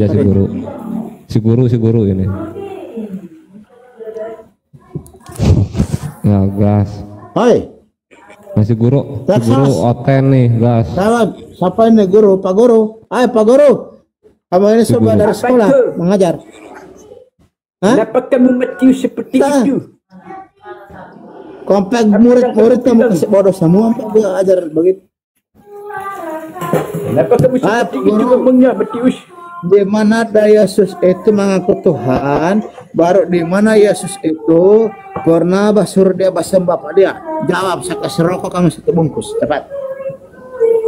aja si guru. Si guru ini. Ya gas. Hai. Masih guru. Si guru oten nih gas. Siapa ini guru? Pak Guru. Hai Pak Guru. Kamu ini coba dari sekolah mengajar. Kenapa kamu mati seperti itu? Kompak murid-murid kamu kasih bodoh semua dia ajar begitu. Kenapa kamu seperti itu ngomongnya Matius? Di mana ada Yesus itu mengaku Tuhan, baru di mana Yesus itu pernah basur dia basem bapak dia. Jawab, saya kasih rokok kamu satu bungkus, cepat.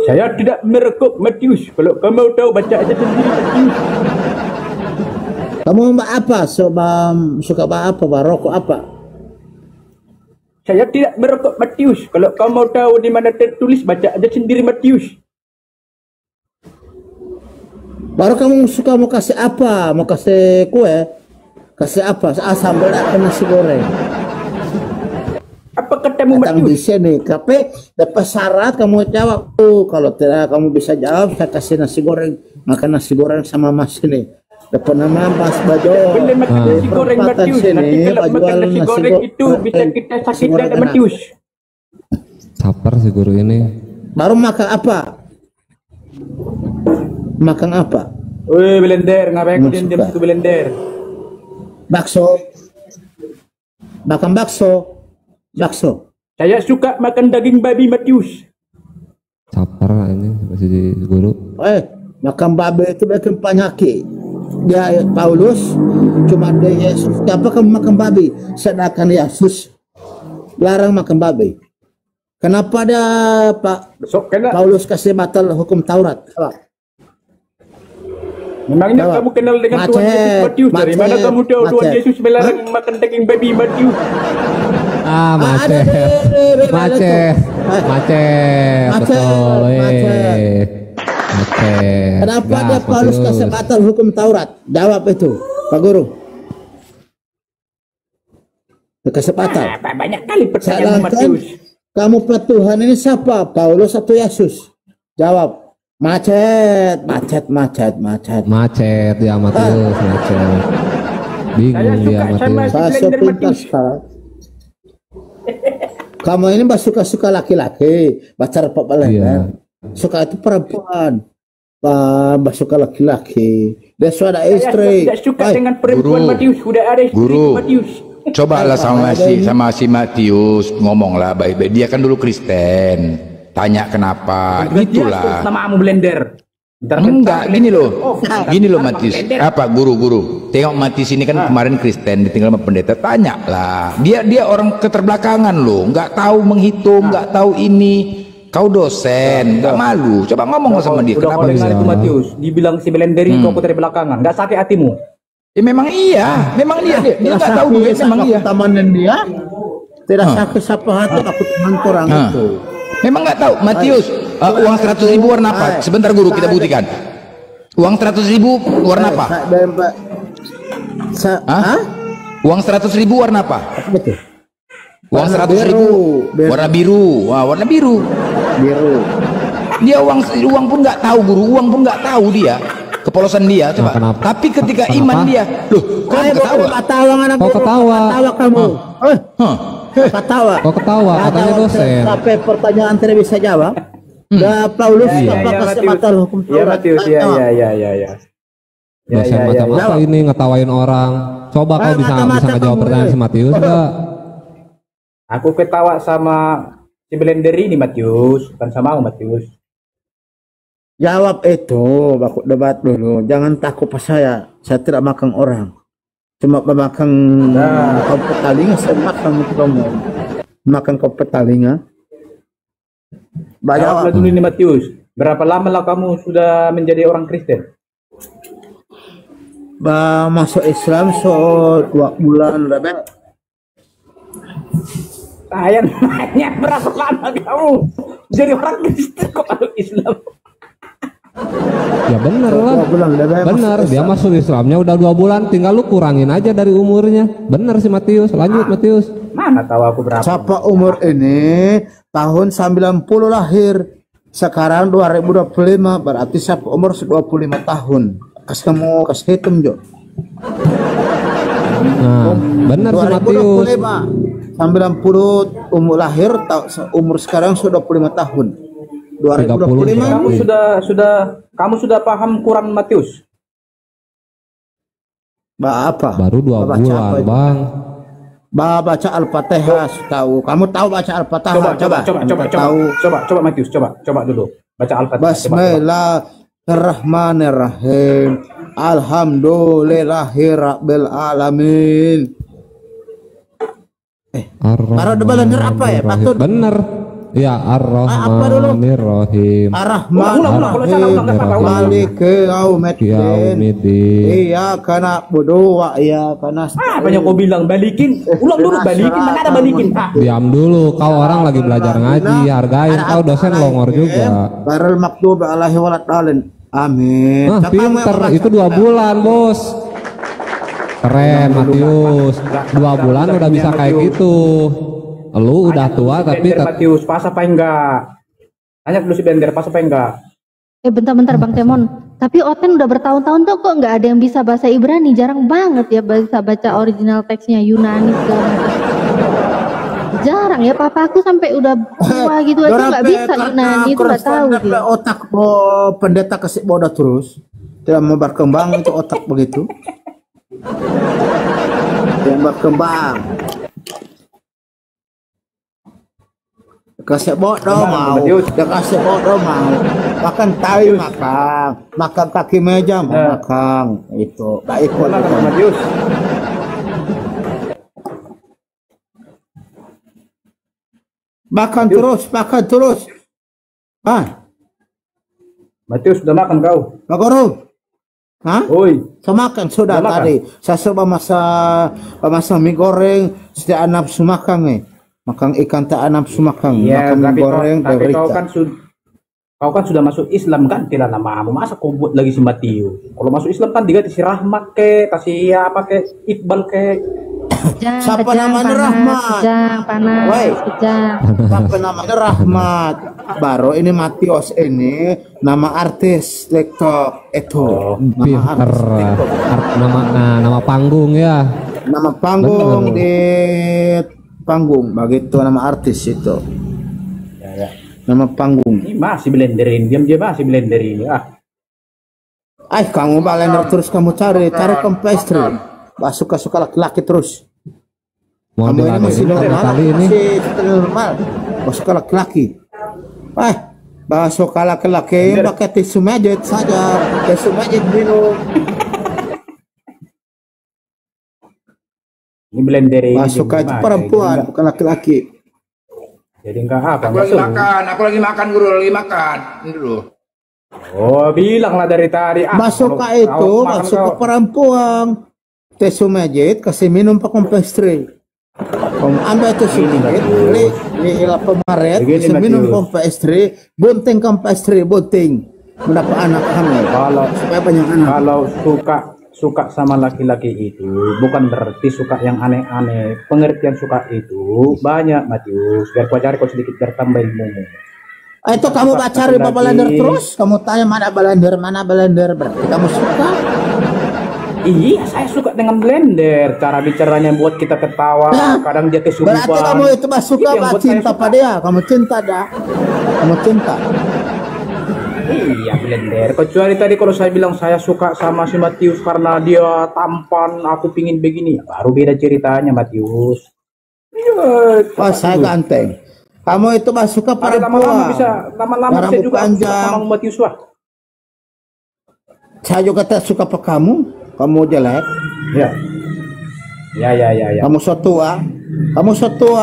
Saya tidak merokok Matius. Kalau kamu tahu baca aja sendiri Matius. Kamu mbak apa? Suka apa? Rokok apa? Saya tidak merokok Matius. Kalau kamu tahu di mana tertulis baca aja sendiri Matius. Baru kamu suka mau kasih apa? Mau kasih kue? Kasih apa? Sambal atau nasi goreng? Apa katamu Datang di Matius? sini, tapi dapat syarat kamu jawab tuh. Kalau tidak kamu bisa jawab, saya kasih nasi goreng. Makan nasi goreng sama mas ini. Dapat nama Mas Bajo. Boleh makan nasi goreng Matius. Nanti kalau makan nasi goreng itu bisa kita sakit dada Matius. Saper si guru ini. Baru makan apa? Makan apa? Woi blender, ngapain kau diam situ blender? Bakso. Makan bakso. Bakso. Saya suka makan daging babi Matius. Saper ini masih si guru. Makan babi itu bikin penyakit. Dia Paulus cuma dia Yesus. Kenapa kamu makan babi? Sedangkan Yesus larang makan babi. Kenapa dia Paulus kasih batal hukum Taurat? Memangnya kamu kenal dengan Tuhan Yesus Matius? Dari mana kamu tahu Tuhan Yesus melarang makan daging babi Matius? Macet. Betul. Macet. Kenapa dia Paulus kasih batal hukum Taurat? Jawab itu, Pak Guru. Kasih batal. Banyak kali pertanyaan Matius. Kamu Tuhan ini siapa? Paulus atau Yesus? Jawab. Macet Ya Matius, macet. Bingung dia Matius. Kamu ini suka laki-laki, pacar Pak Balenda. Suka itu perempuan. Suka laki-laki. Dia sudah istri. Saya tidak suka dengan perempuan Matius. Sudah ada istri Matius. Cobalah sama si Matius ngomonglah baik-baik. Dia kan dulu Kristen. Tanya kenapa, gitulah. Namamu blender. Enggak, gini loh Matius. Apa guru? Tengok Matius ini kan kemarin Kristen, ditinggal sama pendeta. Tanya lah. Dia orang keterbelakangan loh, nggak tahu menghitung, nggak tahu ini. Kau dosen, nggak malu. Coba ngomong sama dia. Kenapa bisa? Itu Matius, dibilang si blender itu aku terbelakangan. Nggak sakit hatimu? Memang iya, memang dia nggak tahu duit, memang iya. Tamanan dia tidak sakit siapa hati aku teman orang itu. Memang nggak tahu Matius. Uang 100.000 warna apa? Sebentar guru, kita buktikan. Uang 100.000 warna apa? Uang 100.000 warna apa? Betul. Uang 100.000 warna biru. Wah, warna biru. Dia uang pun nggak tahu guru. Uang pun nggak tahu dia. Kepolosan dia, coba. Tapi ketika iman dia, loh, kok ketawa? Kok ketawa? Kamu. Ketawa. Kok ketawa? Katanya dosen. Sampai pertanyaan tidak bisa jawab. Paulus kasih batal hukum Taurat. Iya. Dosen macam apa ini ngetawain orang? Coba kau bisa ngejawab pertanyaan si Matius enggak? Aku ketawa sama si blender ini Matius, bukan sama aku Matius. Jawab itu, baku debat dulu. Jangan takut pas saya tidak makan orang. Cuma makan kompet talinga, saya makan kamu. Makan kompet talinga. Jawab dulu ini Matius. Berapa lama lah kamu sudah menjadi orang Kristen? Masuk Islam 2 bulan lebih. Saya nanya berapa lama kamu jadi orang Kristen kok masuk Islam? Ya bener lah. Bener, dia masuk Islamnya udah 2 bulan, tinggal lu kurangin aja dari umurnya. Bener sih Matius, lanjut Matius. Mana tahu aku berapa? Siapa umur ini tahun 90 lahir. Sekarang 2025 berarti siapa umur 25 tahun. kasih hitung Jo. Nah, benar si Matius. 90 umur lahir, umur sekarang sudah 25 tahun. 2025. Kamu sudah paham Quran Matius? Apa? Baru 2 bulan, Bang. Baca Al-Fatihah tahu. Kamu tahu baca Al-Fatihah? Coba Matius, coba dulu. Baca Al-Fatihah. Bismillahirrahmanirrahim. Alhamdulillahirabbil alamin. Para debalanir apa ya? Patut. Bener. Ya, Ar-Rahmanir-Rahim. Ar-Rahmanir-Rahim. Maliki yaumiddin. Iyyaka na'budu wa iyyaka nasta'in. Apa yang kau bilang balikin? Ulang dulu balikin, mana ada balikin? Diam dulu, kau orang lagi belajar ngaji, hargain kau dosen longor juga. Barel maktub alaihi waladhalin. Amin. Nah, pinter, itu 2 bulan, Bos. Keren, Matius. 2 bulan udah bisa kayak gitu. Lu udah tua tapi Matius pas apa enggak? Tanya dulu si Blender pas apa enggak? Bentar Bang Temon. Tapi Oten udah bertahun-tahun tuh kok nggak ada yang bisa bahasa Ibrani, jarang banget ya bisa baca original teksnya Yunani segala macam. Jarang ya, papa aku sampai udah tua gitu aja nggak bisa Yunani, itu nggak tahu dia. Otak pendeta kasih bodoh terus, tidak mau berkembang itu otak begitu. Tidak berkembang. Kasih bodoh mau, kasih bodoh mau, makan tahu makan kaki meja makan itu, tak ikut Matius. Makan terus. Matius sudah makan kau? Magoro. Hah? Oi. Saya makan sudah tadi. Saya coba masak mie goreng, setiap nafsu makan nih. Makan ikan tak nafsu makan, ya, makan goreng tapi kau kan sudah masuk Islam kan, tidak namamu masa kau buat lagi si Matius. Kalau masuk Islam kan diganti si Rahmat ke, kasih apa ke, Iqbal ke. Siapa namanya Rahmat? Siapa namanya Rahmat? Baru ini Matius ini nama artis TikTok itu. Nama panggung ya. Nama panggung di panggung begitu nama artis itu. Ya. Nama panggung. Ini masih blenderin, diam dia masih blenderin. Kamu blender terus kamu cari kompastri. Suka laki-laki terus. Mau kamu ini masih normal, masih normal. Suka laki-laki. Suka laki-laki pakai tisu magic saja. Tisu magic minum. Ini blenderin. Suka itu perempuan, bukan laki-laki. Jadi enggak apa? Aku lagi makan guru, lagi makan. Ini dulu. Oh, bilanglah dari tadi. Suka itu, suka perempuan. Tisu magic kasih minum pakai kompastri. Kamu ambil tisu magic, beli pemaret, kasih minum kompastri, bunting kompastri, bunting. Mendapat anak hamil. Kalau supaya banyak anak. Kalau suka sama laki-laki itu bukan berarti suka yang aneh-aneh. Pengertian suka itu banyak, Matius. Biar kau cari kau sedikit bertambah ilmu. Itu kamu cari balender terus, kamu tanya mana balender, berarti kamu suka. Iya, saya suka dengan blender. Cara bicaranya buat kita ketawa. Kadang dia kesurupan. Berarti kamu itu suka cinta pada dia. Kamu cinta dah. Kamu cinta. Iya, blender. Kecuali tadi kalau saya bilang saya suka sama si Matius karena dia tampan, aku pingin begini, baru beda ceritanya, Matius. Iya. Saya ganteng. Kamu itu suka perempuan. Lama-lama saya juga suka sama Matius wah. Saya juga tak suka apa kamu. Kamu jelek. Ya. Kamu so tua,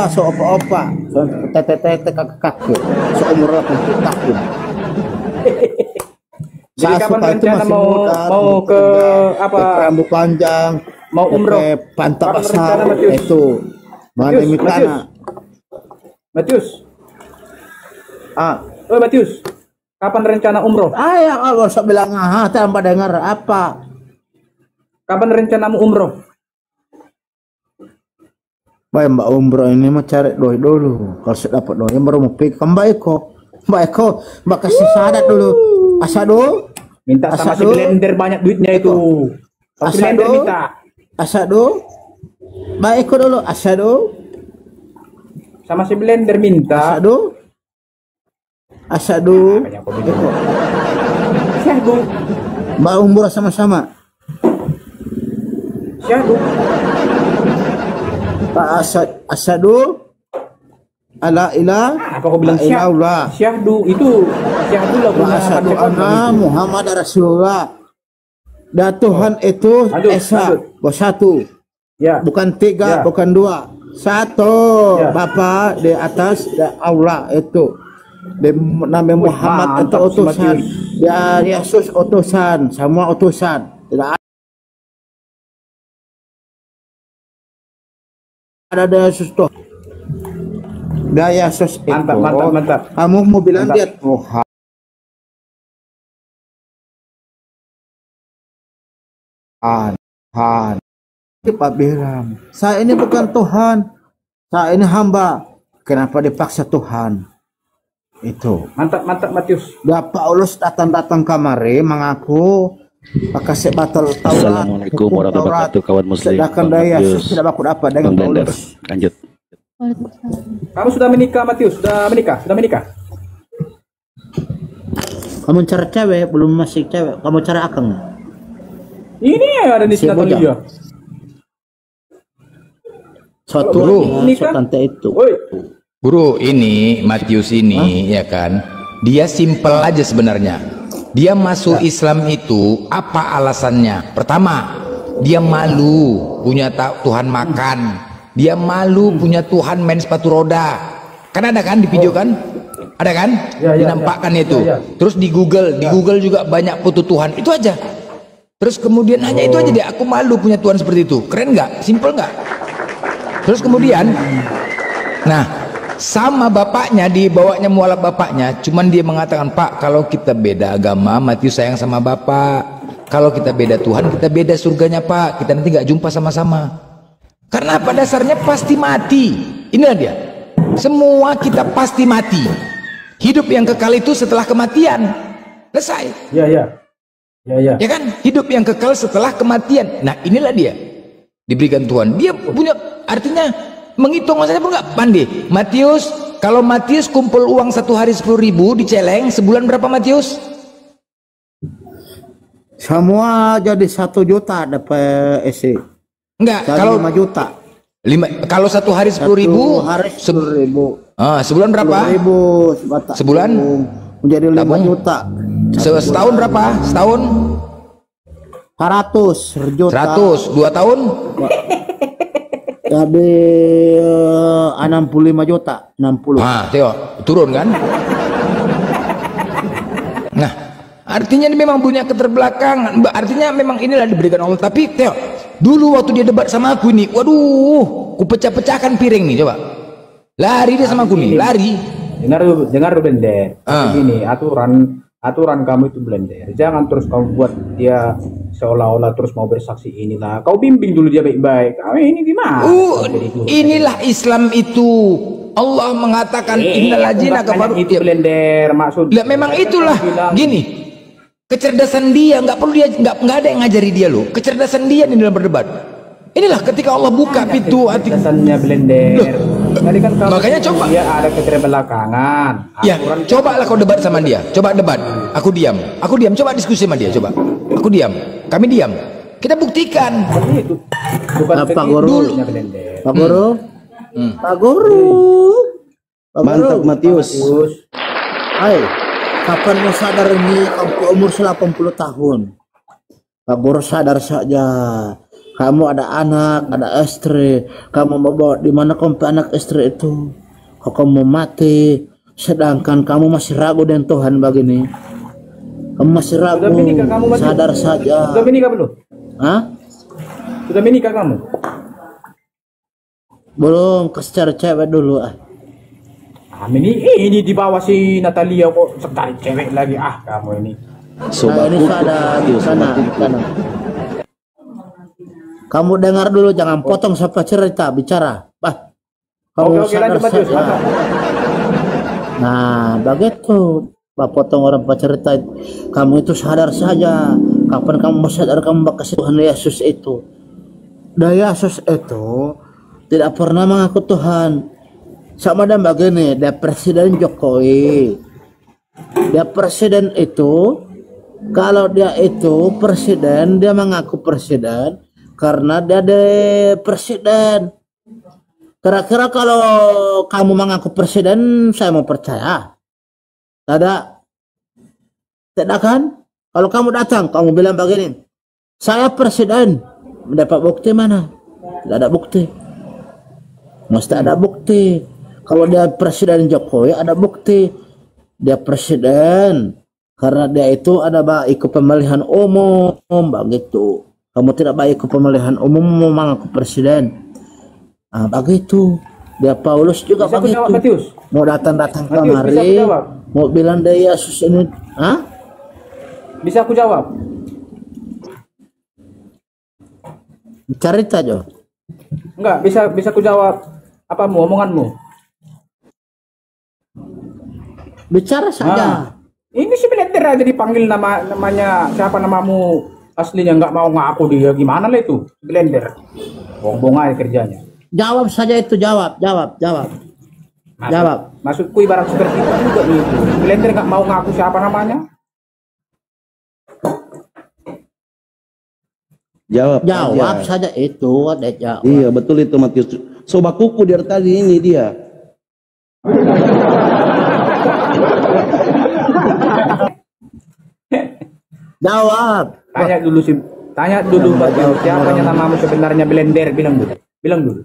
so opa-opa, so tete-tete kaki, so umur 80 tahun. Jadi kapan rencana mau ke apa? Rambut panjang, mau umroh, pantat besar itu. Mana mikana? Matius. Oh Matius. Kapan rencana umroh? Ya Allah, saya bilang tanpa dengar apa? Kapan rencanamu umroh? Baik Mbak umroh ini mau cari doi dulu. Kalau sudah dapat doi baru mau pergi ke Mbak Eko. Mbak kasih syahadat dulu. Asyhadu Minta sama si Asado. blender banyak duitnya itu. Sama si blender Asado. minta. Asado. Baik ikut dulu. Asado. Sama si blender minta. Asado. Asado. Banyak kau bikin. Syahdu. Mbak umur sama-sama. Syahdu. Pak Asado. Ala ilah. Apa kau bilang Allah. Syahdu itu Syahdu lah Wa asyhadu anna Muhammad Rasulullah. Dan Tuhan itu Lanjut, Esa, lanjut. satu, Ya. bukan tiga, Ya. bukan dua, satu. Ya. Bapa di atas dan Allah itu. Di Nabi Muhammad itu mantap, utusan, Matius. ya Yesus utusan, semua utusan. Tidak ada Yesus tuh. Dan Yesus itu. Mantap. Kamu mau bilang Mantap. dia Tuhan. Tuhan. Pak bilang, saya ini bukan Tuhan, saya ini hamba. Kenapa dipaksa Tuhan? Itu. Mantap Matius. Dan Paulus datang kamari mengaku kasih batal Taurat. Assalamualaikum hukum warahmatullahi wabarakatuh, kawan muslim. Sedangkan Bang daya Matius, tidak bakut apa dengan Bang Blender. Paulus. Lanjut. Waalaikumsalam. Kamu sudah menikah Matius? Sudah menikah? Kamu cari cewek, belum masih cewek. Kamu cari akang. Ini ada di Si sini bujang. dia. Suatu Bro. Ini suatu kan? tante itu. Woi. Bro, ini Matius ini ya kan, dia simpel aja sebenarnya. Dia masuk Islam itu apa alasannya? Pertama, dia malu punya Tuhan makan. Dia malu punya Tuhan main sepatu roda. Kan ada kan di video kan? Ada kan? Ya, ya, Dinampakkan ya. itu. Ya, ya. Terus di Google juga banyak foto Tuhan. Itu aja. Terus kemudian hanya itu aja dia. Aku malu punya Tuhan seperti itu. Keren nggak? Simpel nggak? Terus kemudian, nah sama bapaknya dibawanya mualaf bapaknya, cuman dia mengatakan, Pak, kalau kita beda agama, Matius sayang sama bapak. Kalau kita beda Tuhan, kita beda surganya Pak. Kita nanti nggak jumpa sama-sama. Karena pada dasarnya pasti mati. Inilah dia. Semua kita pasti mati. Hidup yang kekal itu setelah kematian. Selesai. Ya. Ya kan? Hidup yang kekal setelah kematian. Nah inilah dia. Diberikan Tuhan. Dia punya, artinya menghitung masanya pun nggak pandai. Matius, kalau Matius kumpul uang satu hari 10.000 di celeng, sebulan berapa Matius? Semua jadi 1 juta dapat isi. Enggak, Jadi kalau 5 juta. kalau satu hari 10.000, Hari 10.000. sebulan berapa? 10.000 Sebulan? menjadi 5 Tabung? juta. Setahun berapa? Setahun? 100 juta. 100, 2 tahun? Jadi 65 juta. 60. Nah, tengok, turun kan? Nah, artinya dia memang punya keterbelakangan. Artinya memang inilah diberikan Allah. Tapi tengok, dulu waktu dia debat sama aku ini, waduh, ku pecah-pecahkan piring nih, coba. Lari dia sama aku nih, lari. Dengar Blender. Ah. Begini, aturan kamu itu Blender. Jangan terus kamu buat dia seolah-olah terus mau bersaksi inilah. Kau bimbing dulu dia baik-baik. Kamu ini gimana? Inilah Islam itu. Allah mengatakan innal ladzina kafaru. Itu Blender maksud. Lah memang itulah. Bilang, Gini. Kecerdasan dia nggak perlu dia nggak ada yang ngajari dia loh. Kecerdasan dia nih dalam berdebat. Inilah ketika Allah buka pintu hati. kecerdasannya Blender. Tadi kan kamu Makanya coba. dia ada keterbelakangan. Ya, cobalah kau debat sama dia. Coba debat. Aku diam. Coba diskusi sama dia. Coba. Aku diam. Kami diam. Kita buktikan. Seperti itu. Bukan Pak begitu Guru. maksudnya, Blender. Pak Guru. Pak Guru. Pak Mantap Guru. Matius. Terus Hai, kapan mau sadar ini kamu umur 80 tahun? Pak Guru sadar saja. Kamu ada anak, ada istri. Kamu mau bawa di mana kamu anak istri itu? Kau kamu mati. Sedangkan kamu masih ragu dengan Tuhan begini. Kamu masih ragu. Sudah menikah kamu, Matius? Sadar saja. sudah menikah belum? Hah? Sudah menikah kamu? Belum, kasih cari cewek dulu ah. Ini di bawah si Natalia kok cari cewek lagi kamu ini. Nah, Sobat ini ada di sana, di sana. Kamu dengar dulu, jangan potong sampai cerita bicara. Kamu Oke, lanjut Matius. saja. Nah, begitu. potong orang cerita, kamu itu sadar saja. Kapan kamu mau sadar kamu bakal Tuhan Yesus itu? Dan Yesus itu tidak pernah mengaku Tuhan. Sama dan begini, dia Presiden Jokowi. Dia presiden itu, kalau dia itu presiden, dia mengaku presiden karena dia ada presiden. Kira-kira kalau kamu mengaku presiden, saya mau percaya. Tidak kan? Kalau kamu datang, kamu bilang begini, saya presiden, mendapat bukti mana? Tidak ada bukti. Mesti ada bukti. Kalau dia Presiden Jokowi, ada bukti. Dia presiden karena dia itu ada ikut pemilihan umum, begitu. Kamu tidak baik ikut pemilihan umum, memang aku presiden. Begitu. Dia Paulus juga Bisa begitu. jawab, Matius? Mau datang Matius, kemari, bisa aku jawab? mau bilang dia Yesus ini, Bisa aku jawab? cerita aja. Enggak, bisa aku jawab apamu, omonganmu. Bicara saja. Ini si Blender aja dipanggil namanya siapa namamu aslinya, nggak mau ngaku dia, gimana lah itu Blender, bohong aja kerjanya. Jawab saja itu, jawab. Maksudku ibarat seperti itu juga nih itu. Blender nggak mau ngaku siapa namanya. Jawab saja itu, ada jawab. Iya betul itu Matius. Sobat kuku dari tadi ini dia. Jawab. Tanya dulu Matius, siapa namamu sebenarnya Blender, bilang dulu.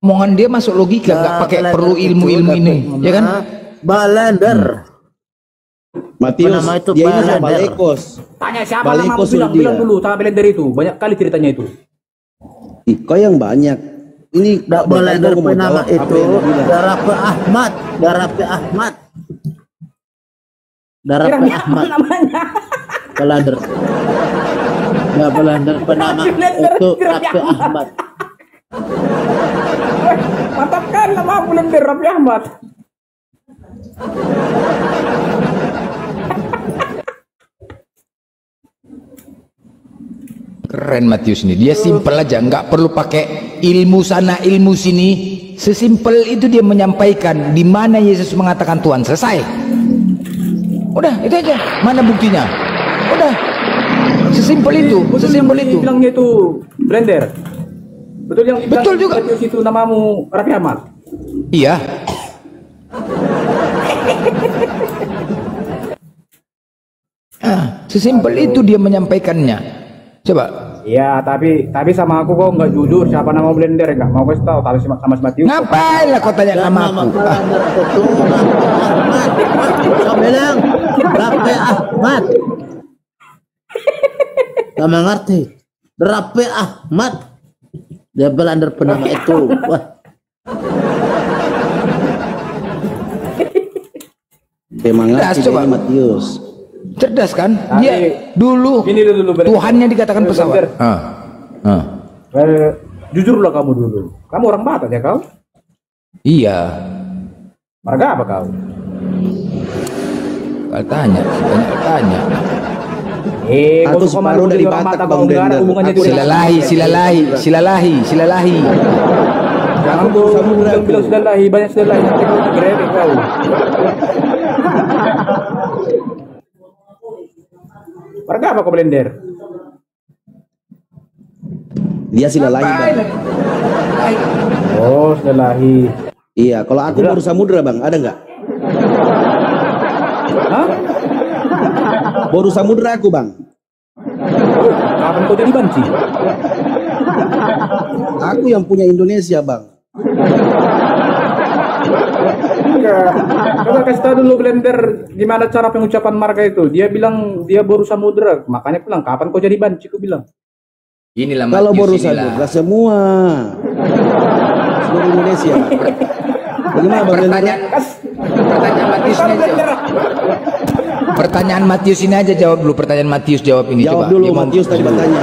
Omongan dia masuk logika, nggak pakai perlu ilmu-ilmu ini, ya kan? Blender. Matius, Nama itu dia ini Blender. Balekos. Tanya siapa namamu, Balekos bilang dia. dulu sama Blender itu, banyak kali ceritanya itu. Ih, kau yang banyak. Ini Blender aku mau nama jawab itu apa yang dia bilang. Darape Ahmad. Namanya. Blender. Ya Blender penama itu Darape Ahmad. Mantap kan nama Blender Raffi Ahmad. Keren Matius ini, dia simpel aja, nggak perlu pakai ilmu sana ilmu sini, sesimpel itu dia menyampaikan di mana Yesus mengatakan Tuhan, selesai. Udah itu aja, mana buktinya? Udah, sesimpel itu. Bilangnya itu Blender. Betul yang Betul juga. Matius itu namamu Raffi Ahmad. Iya. Sesimpel itu dia menyampaikannya. Coba. Iya, tapi sama aku kok nggak jujur siapa nama Blender, nggak mau kasih tahu, tapi sama Matius. Ngapain lah kau tanya nama aku? Blender itu Ahmad. Kau bilang Darape Ahmad. Kamu mengerti? Darape Ahmad. Dia Blender penama itu. Wah. Emang Das, ngerti coba. dia, Matius. Cerdas kan? Tapi, Dia dulu gini dulu, Blender. Tuhannya dikatakan pesawat. Blender. Jujurlah kamu dulu. Kamu orang Batak ya kau? Iya. Marga apa kau? Kau tanya, banyak tanya. Atau Kau separuh mau dari jadi orang Batak, Batak, Bang kau nggak ada Blender. hubungannya Aku dengan- Silalahi. Jangan tuh bilang silalahi, banyak silalahi, nanti kau digerebek kau. Marga apa kau Blender? Dia silalahi bang. Oh, silalahi. Iya, kalau aku baru samudra bang, ada nggak? Hah? Baru samudra aku bang. Kapan kau jadi banci? Aku yang punya Indonesia bang. Coba kasih tahu dulu Blender gimana cara pengucapan marga itu. Dia bilang dia baru samudra, makanya bilang kapan kau jadi banci? Ku bilang. Inilah Kalau Matius baru inilah. samudra semua seluruh Indonesia. Bagaimana bang Blender? Pertanyaan Matius ini aja. Pertanyaan Matius ini aja jawab dulu. Pertanyaan Matius jawab ini. Jawab coba. dulu Dia mau- Matius tadi bertanya.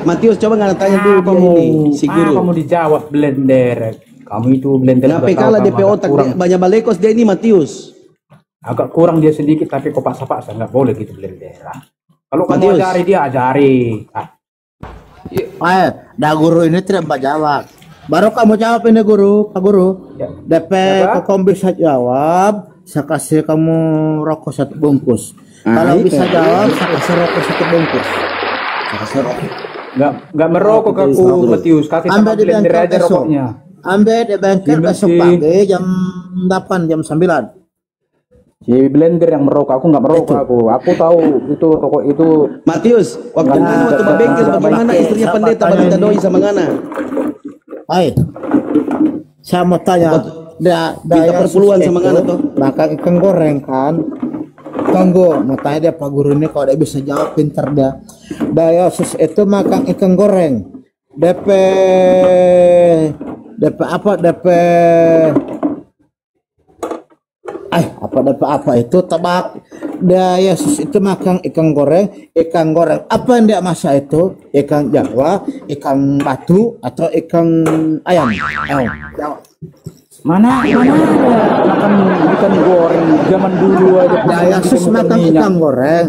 Matius coba nggak tanya dulu dia ini si guru. Kamu dijawab Blender. Kamu itu blender. Kenapa kalah DP otak dia, banyak balekos dia ini Matius. Agak kurang dia sedikit tapi kok paksa-paksa nggak boleh gitu blender. Kalau kamu Matius. ajari dia ajari. Dah guru ini tidak jawab. Baru kamu jawab ini guru, Pak Guru. Ya. DP kamu bisa jawab, saya kasih kamu rokok 1 bungkus. Kalau itu. bisa jawab, saya kasih rokok 1 bungkus. Saya kasih rokok. Nggak merokok aku Matius. Kasih sama Ambil di blender bengkel aja besok. rokoknya. Ambil di bengkel Gimana besok sih? pagi jam 8, jam 9. Si blender yang merokok, aku nggak merokok aku tahu itu rokok itu. Matius, waktu Nah, mana waktu berbengkel nah, bagaimana nah, istrinya sama pendeta tanya Babita ini. Doi sama Ngana? Hai, saya mau tanya, Minta perpuluhan sama Ngana tuh. makan ikan goreng kan? Tunggu, mau tanya dia Pak Guru ini kalau dia bisa jawab pintar dia. Dayosis itu makan ikan goreng. DP apa? DP apa itu tebak. Dayosis itu makan ikan goreng. Apa yang dia masak itu? Ikan Jawa, ikan batu, atau ikan ayam? Ayo, jawab. Mana ada makan ikan goreng zaman dulu aja. Dayosis makan ikan goreng.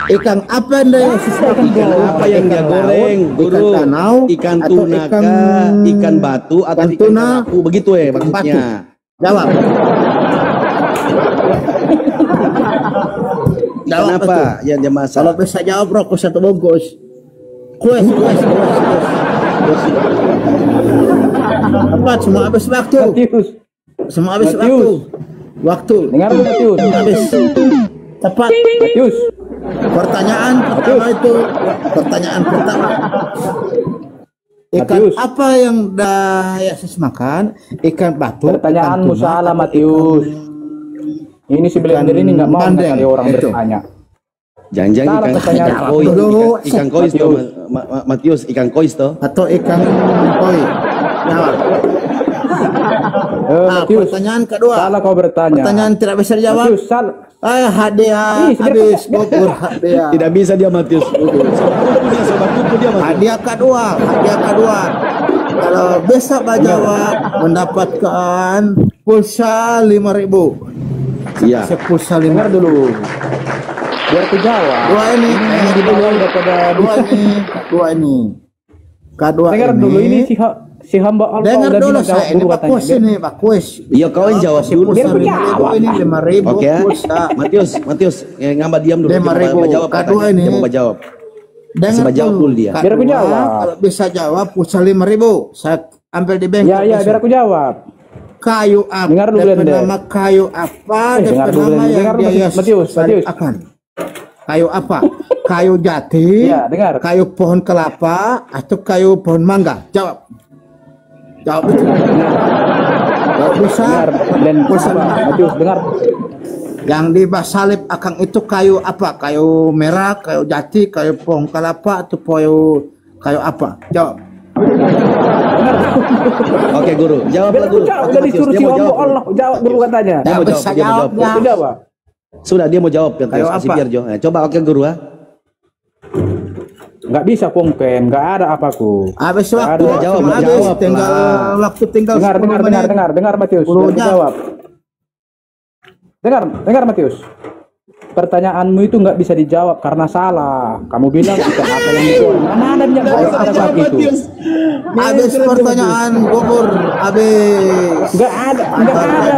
Ikan apa yang Dayosis makan? Apa yang dia goreng? Guru, Ikan tanau, ikan atau tuna kah, ikan batu atau ikan ikan tuna, kerapu begitu maksudnya. Jawab. Kenapa yang dia masak? Kalau bisa jawab rokok 1 bungkus. Kues. Apa semua habis waktu? Matius, Semua habis Matius. waktu. dengar lu Matius. Habis. Tepat. Matius, Pertanyaan pertama itu. Pertanyaan pertama. Ikan Matius. apa yang Dayosis makan? Ikan batu. pertanyaanmu ikan tuna, salah atau Matius. Ini si blender ini nggak mau bandeng. kali orang Itu. bertanya. Jangan-jangan Salah ikan pertanyaan. koi, Dulu. ikan kois toh, Matius, ikan kois toh. atau ikan koi. Jawab. Matius, Pertanyaan kedua. salah kau bertanya. Pertanyaan tidak bisa dijawab. Matius, salah. Hadiah Ih, sebenarnya habis gugur hadiah. Tidak bisa dia Matius. Sobat kuku dia Matius. Hadiah kedua. Kalau bisa jawab mendapatkan pulsa 5.000. Iya. Pulsa Dengar 5.000. dulu. Biar ku jawab. Dua ini. Yang di bawah daripada Dua ini. Kedua dengar ini. dulu ini si hamba Allah Dengar udah dulu bilang jawab saya ini dulu Pak katanya. Kus ini Pak Kus. Iya kau yang jawab dulu. Pulsa Biar ku 5.000 jawab. ini 5.000 Oke ya. pulsa. Matius, ngambah diam dulu. Dia 5.000. mau jawab Kedua katanya. ini. Dia mau jawab. Dengar Masih jawab dulu dia. Biar aku jawab. Kalau bisa jawab pulsa 5.000. Saya ambil di bengkel. Ya, besok. biar aku jawab. Kayu apa? Dengar dulu, DP Blender. nama kayu apa? Dengar DP dulu, nama Blender. yang Dengar dulu, dia Matius. akan. Kayu apa? Kayu jati? Ya, dengar. Kayu pohon kelapa atau kayu pohon mangga? Jawab. Jawab itu. Jawab bisa. Dengar dan Pulsa apa? 5.000. Matius, dengar. Yang di salib akan itu kayu apa? Kayu merah, kayu jati, kayu pohon kelapa atau kayu apa? Jawab. Oke guru, jawablah Biar aku guru. jawab. Oke, Udah Matius, disuruh dia si mau hamba jawab. Allah. Jawab dulu katanya. Dia mau Bisa jawab, dia mau jawab. jawab. Aku jawab. Sudah dia mau jawab Kayu kasih apa? biar Jo. Nah, coba oke guru ah. Nggak bisa pongpen, nggak ada apaku. Habis Nggak waktu, ada. Jawab, cuma habis, jawab tinggal lah. waktu tinggal Dengar, 10 dengar, menit. dengar Matius. Sepuluh Biar aku jam. jawab. Dengar Matius. Pertanyaanmu itu nggak bisa dijawab karena salah. Kamu bilang ikan apa yang digoreng? Mana ada minyak goreng pada saat itu? Habis pertanyaan gugur, habis. Nggak ada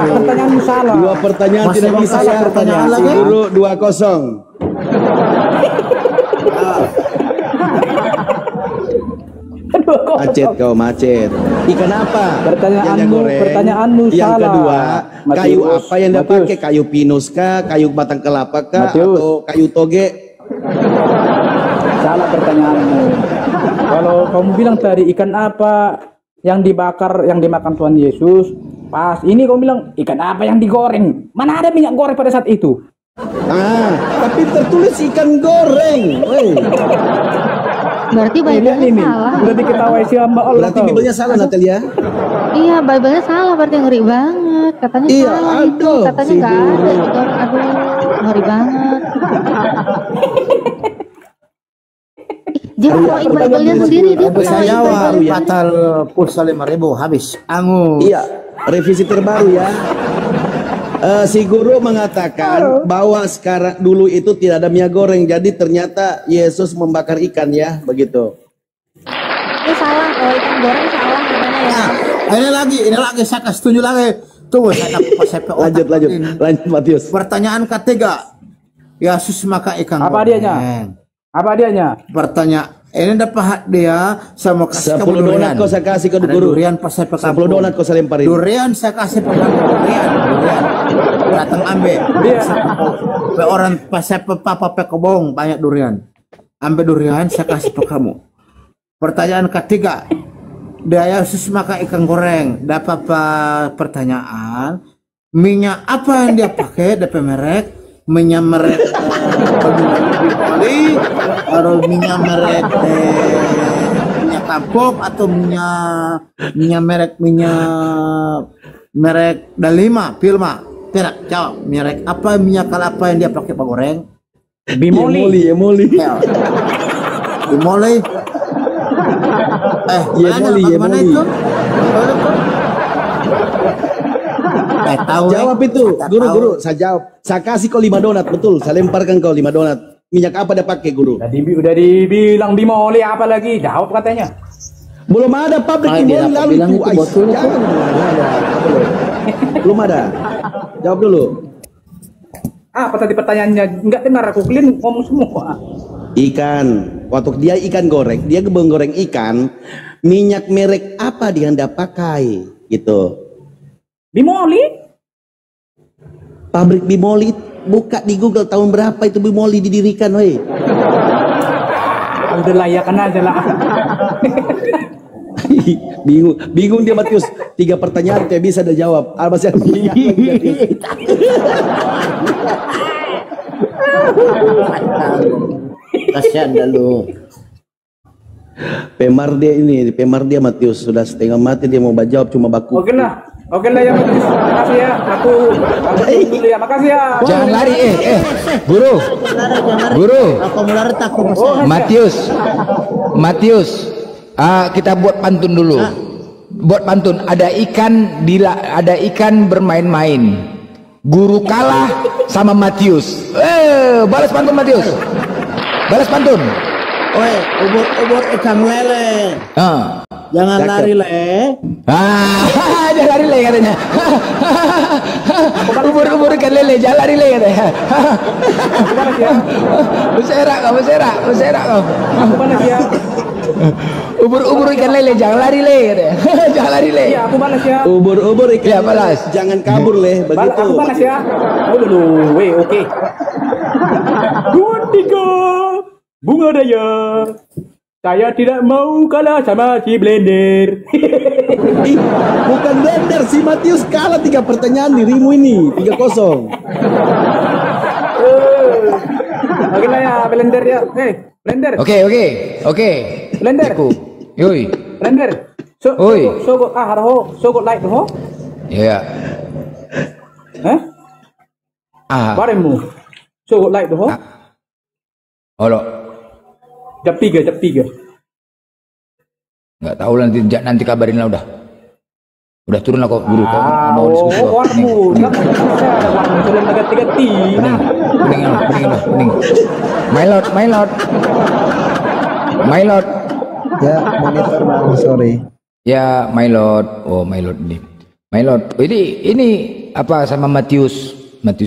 pertanyaanmu salah. Dua pertanyaan Masih tidak mau bisa salah ya. pertanyaan Si lagi? guru 2-0. Macet kau macet. Ikan apa? Pertanyaanmu- Yang dia goreng. pertanyaanmu Yang salah. kedua, kayu Matius, apa yang dia Matius. pakai? Kayu pinus kah? Kayu batang kelapa kah? Matius. Atau kayu toge? Salah pertanyaanmu. Kalau kamu bilang tadi ikan apa yang dibakar, yang dimakan Tuhan Yesus, pas ini kamu bilang ikan apa yang digoreng? Mana ada minyak goreng pada saat itu? Tapi tertulis ikan goreng. Woi. Berarti Lihat Bible-nya ini, salah. udah diketahui si hamba Allah. Berarti kau. Bibelnya salah Natalia. Iya, Bible-nya salah, berarti ngeri banget. Katanya Iya, salah itu, aduh, katanya si nggak ada. guru. Aduh, ngeri banget. Dia bawain Bible-nya sendiri, dia Bisa bawain jawab Bible-nya. batal pulsa 5.000 habis. Angus. Iya, revisi terbaru ya. Si guru mengatakan bahwa sekarang dulu itu tidak ada minyak goreng, jadi ternyata Yesus membakar ikan ya, begitu. Ini salah, kalau ikan goreng salah gimana ya? Nah, ini lagi saya kasih tunjuk lagi. Tunggu saya dapat PSP otak. Lanjut Matius. Pertanyaan ketiga. Yesus makan ikan Apa goreng. dianya? Apa dianya? Pertanyaan ini dapat dia sama kasih 10 donat kau saya kasih ke Ada guru. durian pas saya 10 donat kau saya lemparin. Durian saya kasih pegang durian. Datang ambil. Pe orang pas saya papa pe kebong banyak durian. Ambil durian saya kasih pe kamu. Pertanyaan ketiga. Dia Yesus makan ikan goreng. Dapat pertanyaan. Minyak apa yang dia pakai? DP merek. Minyak merek kali atau minyak merek minyak kampung atau minyak merek Dalima Pilma tidak jawab merek apa minyak apa yang dia pakai pak goreng Bimoli. Emoli. Bimoli mana itu tahu Jawab itu, guru, saya jawab. Saya kasih kau 5 donat, betul. Saya lemparkan kau 5 donat. Minyak apa dia pakai, guru? Udah dibilang Bimoli apa lagi? Jawab katanya. Belum ada pabrik Bimoli lalu itu. Jangan. Belum ada. Jawab dulu. Apa tadi pertanyaannya? Enggak dengar aku, kalian ngomong semua. Ikan. Waktu dia ikan goreng, dia menggoreng ikan. Minyak merek apa dia hendak pakai? Gitu. Bimoli? Pabrik Bimoli, buka di Google tahun berapa itu Bimoli didirikan, woi. Udah layakan aja lah. bingung dia Matius. 3 pertanyaan dia bisa dia jawab. Masih ada kasihan dulu. Pemardia Matius sudah setengah mati dia mau jawab cuma baku. Oke lah ya Matius. Makasih ya. Aku dulu ya. Makasih ya. Jangan lari, guru. Aku mulai takut Matius, kita buat pantun dulu. Buat pantun. Ada ikan bermain-main. Guru kalah sama Matius. Balas pantun Matius. Balas pantun. Oi, ubur ikan lele. Jangan lari le. Jangan lari le katanya. Ubur ikan lele, jangan lari le katanya. Berserak kau. Ubur ikan lele, jangan lari le katanya. Jangan lari le. Iya, aku balas ya. Ubur ikan Ya, balas. jangan kabur le, begitu. Aku balas ya. Oke. 2, 3. Bunga Daya. Saya tidak mau kalah sama si Blender. Ih, bukan blender, si Matius kalah 3 pertanyaan dirimu ini 3-0. Oke lah ya, Blender ya. Blender. Oke. Blender. Yoi. Blender. Oi. Sogo like ho. Ya. Baremu. Sogo like ho. Halo. Jam 3. Nggak tahu lah, nanti kabarin lah udah turun lah kok guru kok mau diskusi kok. Kuning. My lord. Ya, monitor Bang, sorry. Ya, my lord. Oh, my lord ini. My lord. Ini apa sama Matius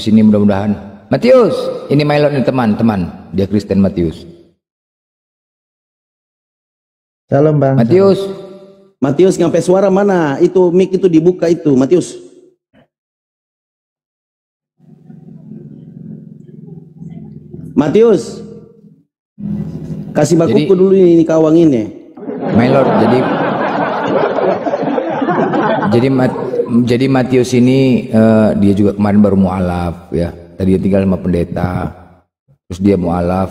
ini mudah-mudahan. Matius, ini my lord ini teman. Dia Kristen Matius. Salam Bang. Matius nyampe suara mana? Itu mic itu dibuka itu, Matius. Kasih bakuku dulu ini kawang ini. My lord, jadi Matius ini dia juga kemarin baru mualaf ya. Tadi dia tinggal sama pendeta. Terus dia mualaf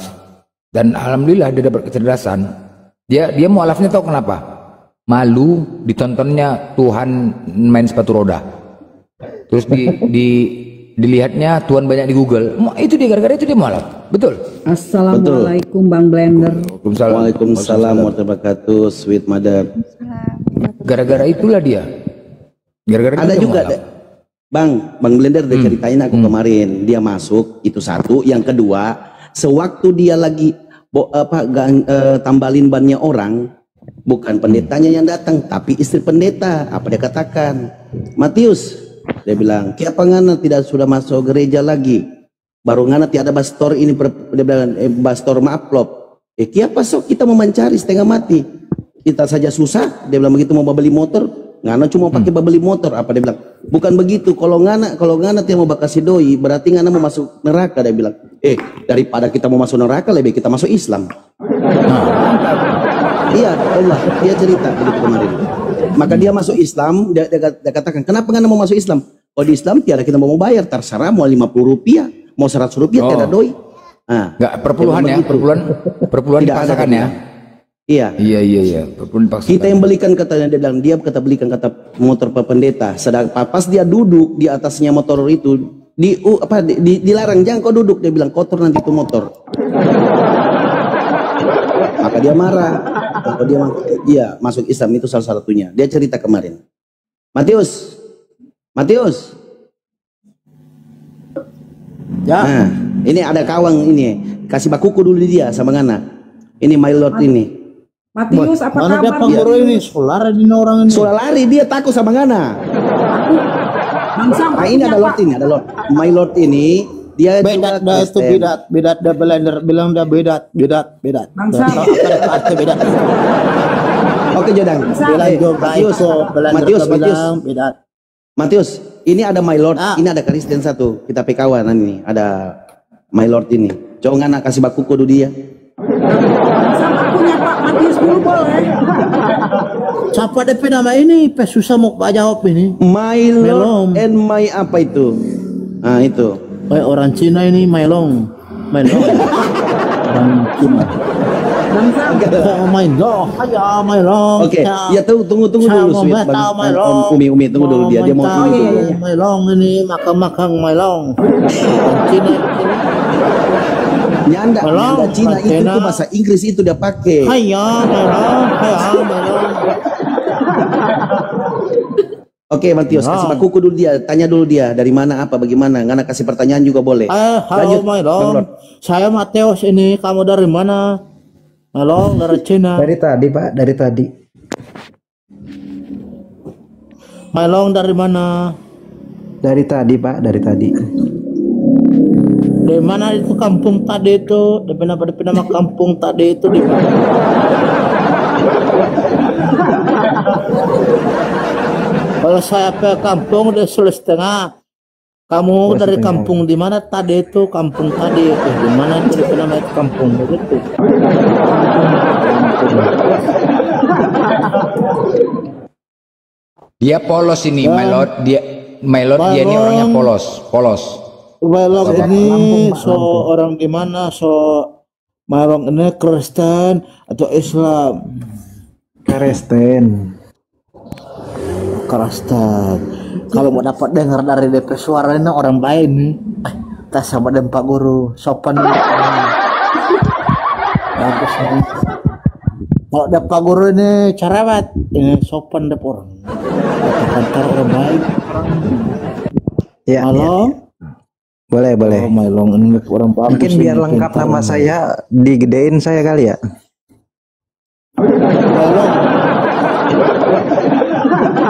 dan alhamdulillah dia dapat kecerdasan. Dia mualafnya tahu kenapa? Malu ditontonnya Tuhan main sepatu roda. Terus dilihatnya Tuhan banyak di Google. Itu dia gara-gara itu dia mualaf. Betul. Assalamualaikum Bang Blender. Waalaikumsalam warahmatullahi wabarakatuh, sweet mother. Gara-gara itulah dia. Gara-gara Ada itu juga malam. Bang Blender dia ceritain aku kemarin, dia masuk itu satu, yang kedua, sewaktu dia lagi tambalin bannya orang, bukan pendetanya yang datang, tapi istri pendeta. Apa dia katakan? Matius, dia bilang, "Kiapa ngana tidak sudah masuk gereja lagi? Baru ngana tiada bastor ini," dia bilang, bastor maaf klop. Kiapa sok kita mau mencari setengah mati? Kita saja susah. Dia bilang begitu, mau beli motor, ngana cuma pakai beli motor. Apa dia bilang? Bukan begitu. Kalau ngana dia mau bakasi doi, berarti ngana mau masuk neraka. Dia bilang, daripada kita mau masuk neraka, lebih kita masuk Islam. Iya, Allah, dia cerita begitu kemarin. Maka dia masuk Islam, dia katakan, kenapa ngana mau masuk Islam? Oh, di Islam tiada kita mau bayar, terserah mau 50 rupiah, mau 100 rupiah, tiada doi. Nggak perpuluhan ya, perpuluhan Tidak ada dipaksakan ya. Iya. Iya. Perpuluhan dipaksakan. Kita yang belikan, katanya dia bilang, dia kata belikan kata motor pak pendeta. Sedang pas dia duduk di atasnya motor itu, dilarang, jangan kau duduk, dia bilang kotor nanti itu motor. Maka dia marah. Kalau dia masuk Islam, itu salah satunya. Dia cerita kemarin. Matius. Ya. Nah, ini ada kawang ini. Kasih bakuku dulu dia sama ngana. Ini my lord ini. Matius, apa Mana dia kabar? pengguru ini? Solar di orang ini. Soal lari dia takut sama ngana. Bang Sam, Ini ada lord ini, ada lord. My lord ini dia Bedat juga dah itu Kristen. bedat dah Blender bilang dah bedat. Bang Sam. Arti bedat. Oke Jodang. Matius. Matius, ini ada my lord, ini ada Kristen satu. Kita pekawan ini, ada my lord ini. Coba ngana kasih baku kudu dia. Bang Sam, aku nyapa Matius dulu boleh? Siapa DP nama ini? Susah mau Pak jawab ini. My lord Melong. and my apa itu? Nah itu. Orang Cina ini Mailong. Orang Cina. Bang Sam, Mailong. Ayo Mailong. Oke, ya tunggu dulu sweet Bang Umi tunggu dulu dia mau ini dulu. Mailong ini makang Mailong. Cina. Nyanda Cina itu tuh bahasa Inggris itu dia pakai. Ayo Mailong. Oke, Matius, kasih bakuku dulu dia, tanya dulu dia dari mana, apa, bagaimana, ngana kasih pertanyaan juga boleh. Halo Mailong, saya Matius ini, kamu dari mana? Mailong dari Cina. Dari tadi Pak, dari tadi. Mailong dari mana? Dari tadi Pak, dari tadi. Di mana itu kampung tadi itu? Di nama kampung tadi itu di mana? Kalau saya ke kampung di Sulawesi Tengah. Kamu dari kampung di mana tadi itu? Kampung tadi itu di mana itu nama itu kampung begitu. Dia polos ini, my lord. Dia ini orangnya polos. Malong ini orang di mana? Malong ini Kristen atau Islam? Kristen. Kalau mau dapat dengar dari DP suara ini orang baik nih. Tas sama dan Pak Guru sopan. Bagus nih. Kalau ada Pak Guru ini cerewet, ini sopan deh orang. Kata orang baik. Ya, halo. Ya. Boleh. Oh, Mailong ini orang bagus. Mungkin biar lengkap nama saya digedein saya kali ya. Mailong.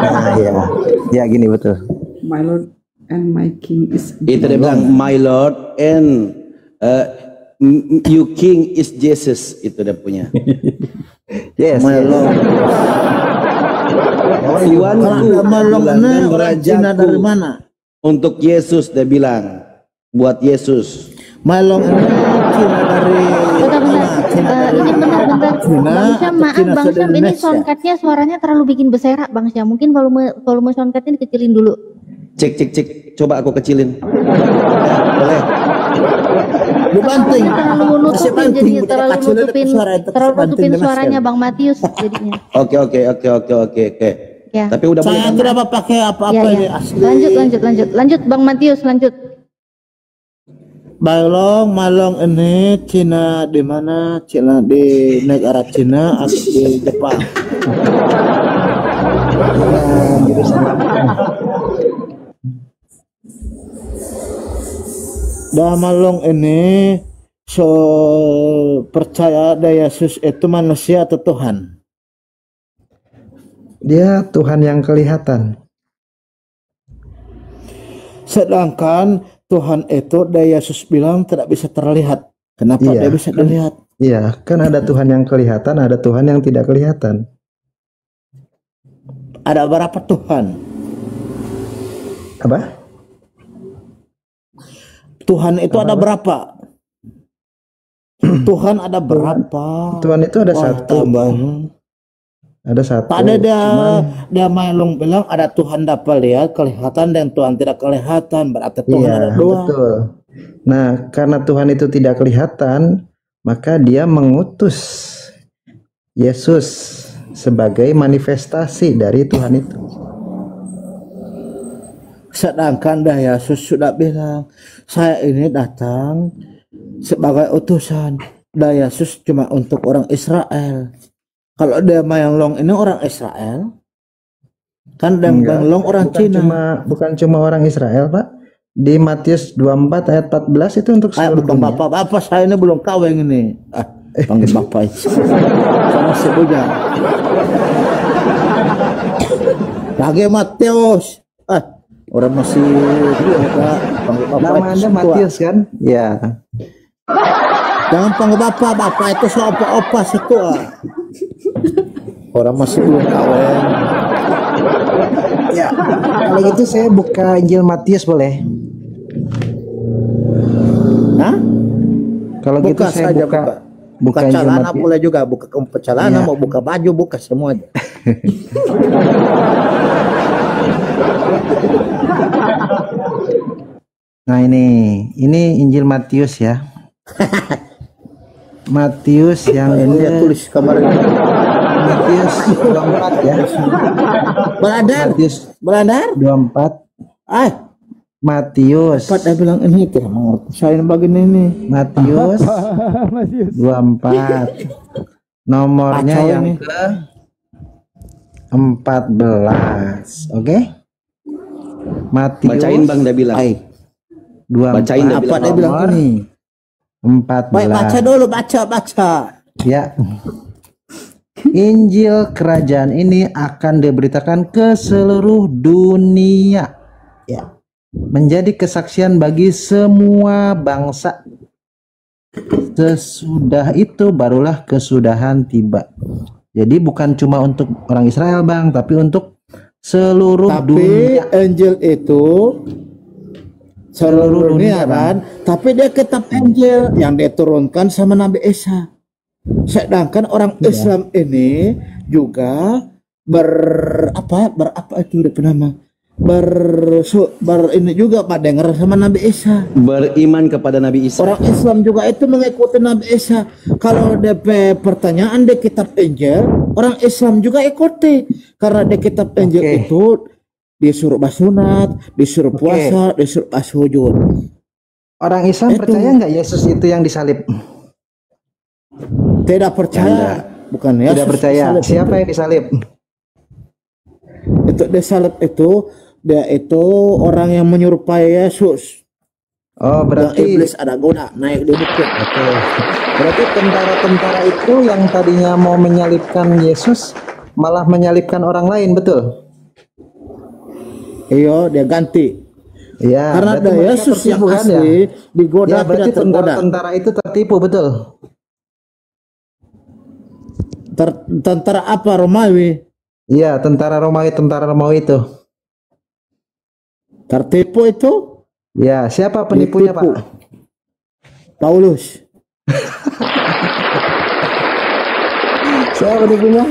Nah, ya gini betul. my lord and my king is. Itu dia bilang my lord and you king is Jesus, itu dia punya. Yes. Mailong. Tuanku Malong orang Cina dari rajaku. mana? Untuk Yesus dia bilang, buat Yesus. Mailong ini Cina dari Bentar. Ini bentar. Bang Syam, maaf Bang Syam, ini soundcardnya suaranya terlalu bikin berserak Bang Syam. Mungkin volume soundcardnya dikecilin dulu. Cek. Coba aku kecilin. Ya, boleh. dibanting. Terlalu nutupin jadi terlalu nutupin suaranya Bang Matius jadinya. Oke. Ya. Tapi udah boleh. Saya tidak pakai apa-apa ini Ya. asli. Lanjut Bang Matius, lanjut. Balong malong ini Cina di mana? Cina di negara Cina atau di Jepang? Dah malong ini so percaya ada Yesus itu manusia atau Tuhan? Dia Tuhan yang kelihatan. Sedangkan Tuhan itu ada Yesus bilang tidak bisa terlihat. Kenapa Iya. dia bisa dilihat? Iya, kan ada Tuhan yang kelihatan, ada Tuhan yang tidak kelihatan. Ada berapa Tuhan? Apa? Tuhan itu ada berapa? Tuhan ada berapa? Tuhan itu ada Wah, satu. tambahnya. Ada satu. Tak ada Cuman, dia Mailong bilang ada Tuhan dapat lihat kelihatan dan Tuhan tidak kelihatan, berarti Tuhan ada iya, dua. betul. Nah, karena Tuhan itu tidak kelihatan, maka dia mengutus Yesus sebagai manifestasi dari Tuhan itu. Sedangkan dah Yesus sudah bilang, saya ini datang sebagai utusan. Dah Yesus cuma untuk orang Israel. Kalau dia Mailong ini orang Israel, kan dan Enggak, Mailong orang Cina. bukan cuma orang Israel, Pak. Di Matius 24 ayat 14 itu untuk Saya seluruh bukan dunia. bapak-bapak, saya ini belum kawin ini. Panggil bapak itu. Saya masih bujang. Lagi Matius. Orang masih muda. Panggil bapak Nama itu Anda tua. Matius kan? Ya. Jangan panggil bapak, bapak itu seopa-opa setua. Orang masih belum kawin. Ya. Kalau gitu saya buka Injil Matius boleh? Hah? Kalau gitu Buka saya saja, buka buka Injil celana Matius. boleh juga, buka celana, Iya. mau buka baju, buka semua aja. Nah ini Injil Matius ya. Matius yang Ini dia tulis kemarin. Matius 24 ya. Beladar, Matius beladar. 24. Matius. Cepat dia bilang ini tidak mengerti. Saya begini ini. Matius 24. Nomornya Kacau yang ini. ke 14. Oke? Matius Bacain Bang, dia bilang. 24. Bacain dia Apa dia bilang Nomor ini? 14. Baik, baca dulu, baca. Ya. Injil kerajaan ini akan diberitakan ke seluruh dunia. Ya. Menjadi kesaksian bagi semua bangsa. Sesudah itu barulah kesudahan tiba. Jadi bukan cuma untuk orang Israel, Bang, tapi untuk seluruh Tapi dunia. Injil itu seluruh dunia kan. Tapi dia kitab Injil yang diturunkan sama Nabi Isa. Sedangkan orang Islam ini juga berapa itu nama ini juga pada dengar sama Nabi Isa. Beriman kepada Nabi Isa. Orang Islam juga itu mengikuti Nabi Isa. Kalau DP pertanyaan di kitab Injil, orang Islam juga ikuti. Karena di kitab Injil itu disuruh basunat, disuruh puasa, disuruh sujud. Orang Islam Itu. percaya nggak Yesus itu yang disalib? Tidak percaya. Bukan ya. Tidak percaya. Siapa yang disalib? Itu disalib itu dia itu orang yang menyerupai Yesus. Oh, Yang berarti iblis ada goda naik di bukit. Oke. Berarti tentara-tentara itu yang tadinya mau menyalibkan Yesus malah menyalibkan orang lain, betul? Iya, dia ganti. Iya. Karena berarti ada mereka Yesus yang tertipu, kan, ya? asli digoda Ya, berarti tidak tergoda. tentara itu tertipu, betul? Tentara apa Romawi? Iya, tentara Romawi itu. Tertipu itu Ya, siapa penipunya, Ditipu. Pak? Paulus. Siapa penipunya?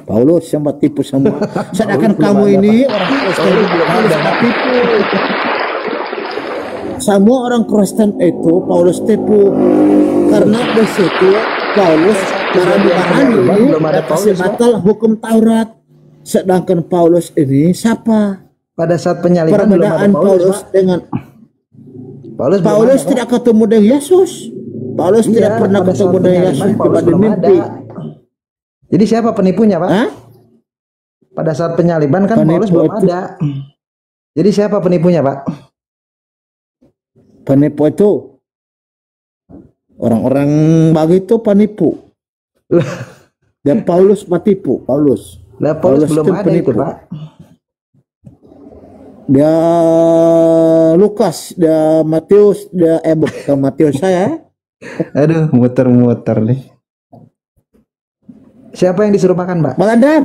Paulus yang tipu semua. Sedangkan kamu ini orang Kristen Paulus tipu. Semua orang Kristen itu Paulus tipu karena di situ Paulus cara dipahami Belum ada kasih Paulus, Pak. batal hukum Taurat. Sedangkan Paulus ini siapa? pada saat penyaliban belum ada Perbedaan Paulus Pak. dengan Paulus Paulus belum tidak ketemu dengan Yesus. Paulus ada, Pak. tidak Iya, pernah pada ketemu saat dengan penyaliban Yesus Paulus coba di belum mimpi. ada. Jadi siapa penipunya, Pak? Hah? Pada saat penyaliban kan Penipu Paulus belum itu- ada. Jadi siapa penipunya, Pak? Penipu itu orang-orang begitu penipu. Dan Paulus matipu. Paulus. Lah Paulus belum itu ada itu, Pak. Dia Lukas, dia Matius, dia bukan Matius saya. Aduh, muter-muter nih. Siapa yang diserupakan, Pak? Maladan.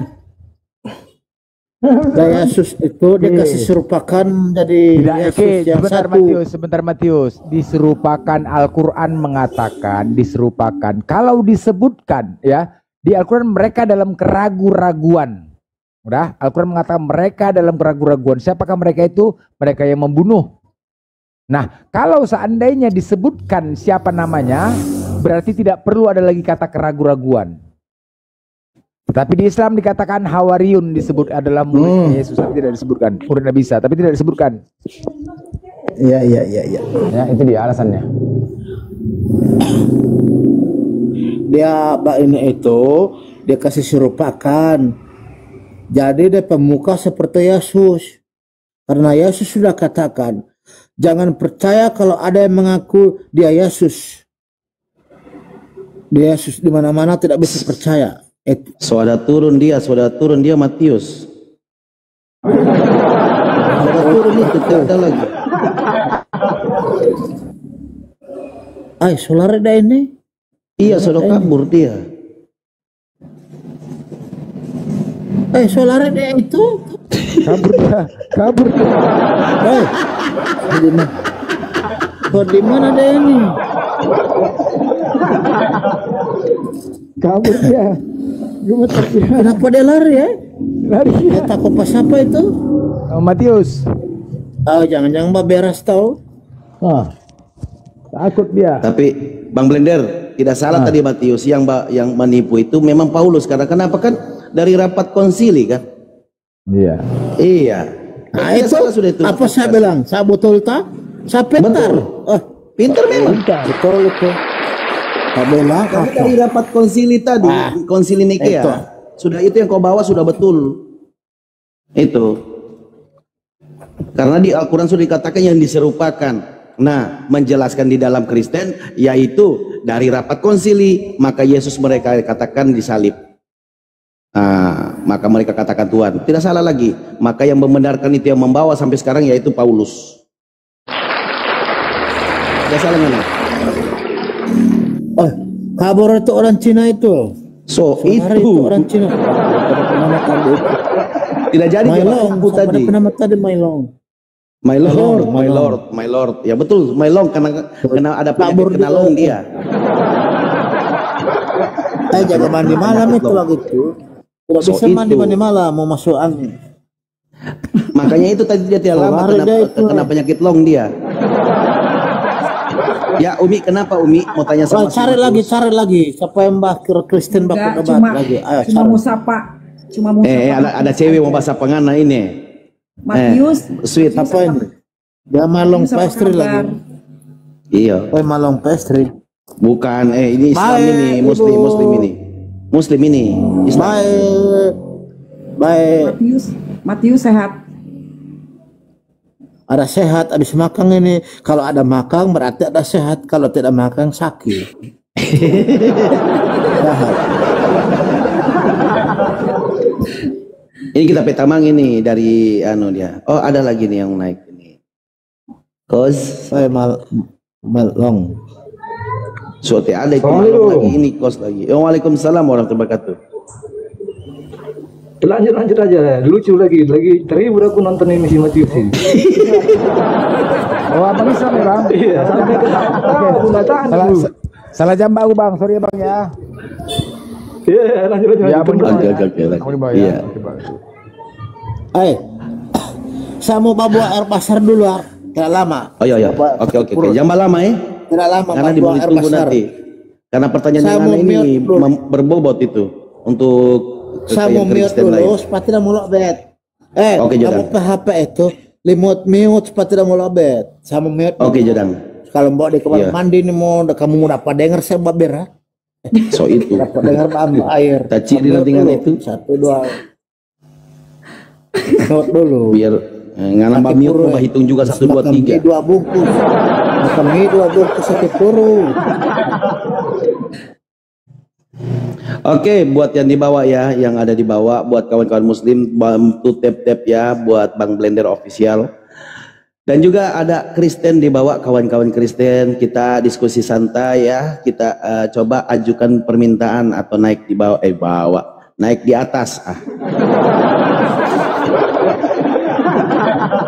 Dan Yesus itu dikasih serupakan jadi Tidak, Yesus oke, yang satu. sebentar Matius. Diserupakan, Al-Quran mengatakan diserupakan. Kalau disebutkan ya di Al-Quran mereka dalam keraguan-raguan. Udah, Al-Quran mengatakan mereka dalam keraguan-raguan. Siapakah mereka itu? Mereka yang membunuh. Nah, kalau seandainya disebutkan siapa namanya, berarti tidak perlu ada lagi kata keraguan-raguan. Tapi di Islam dikatakan Hawariyun disebut adalah murid Yesus, tapi tidak disebutkan. Murid Nabi Isa, tapi tidak disebutkan. Iya. Ya, itu dia alasannya. Dia ini itu dia kasih serupakan. Jadi dia pemuka seperti Yesus. Karena Yesus sudah katakan, jangan percaya kalau ada yang mengaku dia Yesus. Dia Yesus di mana-mana tidak bisa percaya. Saudara turun dia Matius. Saudara turun itu tidak ada lagi. Saudara ada ini. Iya, saudara kabur dia. Saudara dia itu. Kabur dia. Di mana dia ini? Kabur dia. Gemeter dia. Kenapa dia lari ya? Lari. Dia takut pas apa itu? Matius. Jangan-jangan Mbak Beras tahu. Takut dia. Tapi Bang Blender tidak salah tadi Matius yang menipu itu memang Paulus. Karena kenapa kan dari rapat konsili kan? Iya. Iya. Nah Tidak itu salah sudah itu. apa saya bilang? Saya betul tak? Saya pintar. Pintar memang. Betul itu. Saya bilang Tapi apa? dari rapat konsili tadi, konsili Nikea, itu. sudah itu yang kau bawa sudah betul. Itu. Karena di Al-Quran sudah dikatakan yang diserupakan. Nah, menjelaskan di dalam Kristen, yaitu dari rapat konsili, maka Yesus mereka katakan disalib. Maka mereka katakan Tuhan. Tidak salah lagi. Maka yang membenarkan itu yang membawa sampai sekarang yaitu Paulus. Tidak salah mana? Kabur itu orang Cina itu. Saudara itu itu orang Cina. Nama tadi itu. tidak jadi dia Mailong. mengaku tadi. Nama tadi Mailong. My Lord. Ya betul, my Lord karena ada penyakit kenalong dia. Jaga mandi malam itu lagi itu. Tidak bisa mandi malam mau masuk angin. Makanya itu tadi dia tidak lama kena penyakit long dia. Ya Umi, kenapa Umi mau tanya sama Cari lagi siapa yang Mbak Kristen Enggak, bakal lagi. cuma mau sapa. Cuma mau sapa. ada cewek mau bahasa pengana ini. Matius. Sweet. Apa ini? Dia malong Matius, apa pastry kabar? lagi. Iya. Malong pastry. Bukan, ini Islam ini, Muslim ini. Islam. Baik. Matius sehat. Ada sehat habis makan ini. Kalau ada makan berarti ada sehat. Kalau tidak makan sakit. Sehat. Ini kita petamang ini dari dia. Oh, ada lagi nih yang naik ini. Kos Saya malong. suatu ada itu malong lagi ini kos lagi. Waalaikumsalam warahmatullahi wabarakatuh. Lanjut aja, lucu lagi terhibur aku nonton ini si Matius ini. Abang Islam ya bang? Iya. Salah jambak aku bang, sorry ya bang ya. Iya, lanjut. Ya abang di bawah ya. Oke. Abang di bawah Iya. ya. Saya mau bawa air pasar dulu. Tidak lama. Oh iya. Oke. Jangan lama ya. Tidak lama. Karena bawa air ditunggu pasar. nanti. Karena pertanyaan Saya yang mau ini mute dulu. berbobot itu untuk Saya mau mute Kristen dulu lain. supaya tidak muluk bet. Oke, Jodang. Kamu PHP itu mute supaya tidak mau lobet sama mute. Oke, Jodang. Kalau mbak di kamar Iya. mandi nih kamu mau dapat denger saya babir ha? So itu. Dapat denger ambak air. Taci di lantingan itu. 1, 2. Mute dulu. Biar ngana mbak mute mbak hitung juga 1, 2, 3. 2 bungkus. Makan mie 2 bungkus satu puru. Oke, buat yang di bawah ya, yang ada di bawah, buat kawan-kawan muslim bantu tap-tap ya, buat Bang Blender official. Dan juga ada Kristen di bawah, kawan-kawan Kristen, kita diskusi santai ya, kita coba ajukan permintaan atau naik di bawah, naik di atas.